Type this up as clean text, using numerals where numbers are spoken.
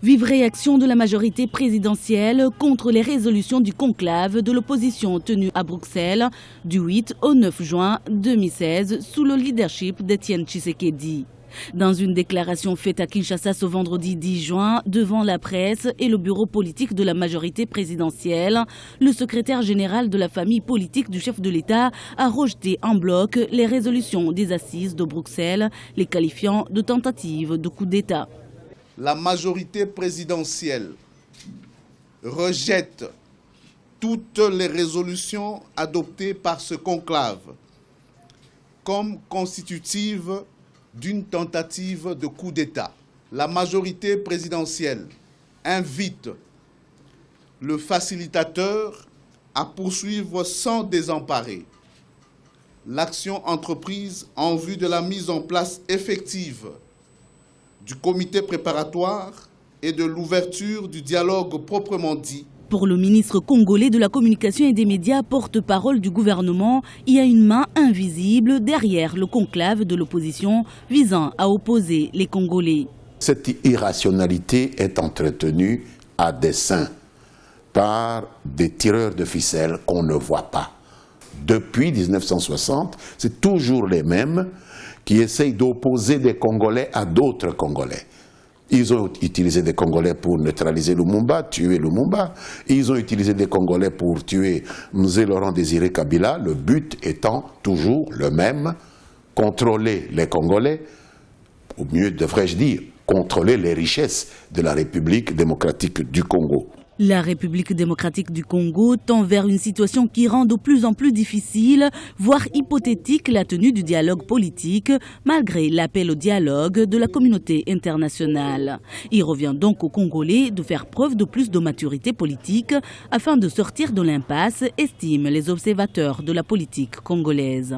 Vive réaction de la majorité présidentielle contre les résolutions du conclave de l'opposition tenu à Bruxelles du 8 au 9 juin 2016 sous le leadership d'Étienne Tshisekedi. Dans une déclaration faite à Kinshasa ce vendredi 10 juin devant la presse et le bureau politique de la majorité présidentielle, le secrétaire général de la famille politique du chef de l'État a rejeté en bloc les résolutions des assises de Bruxelles, les qualifiant de tentatives de coup d'État. La majorité présidentielle rejette toutes les résolutions adoptées par ce conclave comme constitutives d'une tentative de coup d'État. La majorité présidentielle invite le facilitateur à poursuivre sans désemparer l'action entreprise en vue de la mise en place effective du comité préparatoire et de l'ouverture du dialogue proprement dit. Pour le ministre congolais de la communication et des médias, porte-parole du gouvernement, il y a une main invisible derrière le conclave de l'opposition visant à opposer les Congolais. Cette irrationalité est entretenue à dessein par des tireurs de ficelles qu'on ne voit pas. Depuis 1960, c'est toujours les mêmes qui essayent d'opposer des Congolais à d'autres Congolais. Ils ont utilisé des Congolais pour neutraliser Lumumba, tuer Lumumba. Ils ont utilisé des Congolais pour tuer Mzee Laurent Désiré Kabila. Le but étant toujours le même, contrôler les Congolais, ou mieux devrais-je dire, contrôler les richesses de la République démocratique du Congo. La République démocratique du Congo tend vers une situation qui rend de plus en plus difficile, voire hypothétique, la tenue du dialogue politique, malgré l'appel au dialogue de la communauté internationale. Il revient donc aux Congolais de faire preuve de plus de maturité politique afin de sortir de l'impasse, estiment les observateurs de la politique congolaise.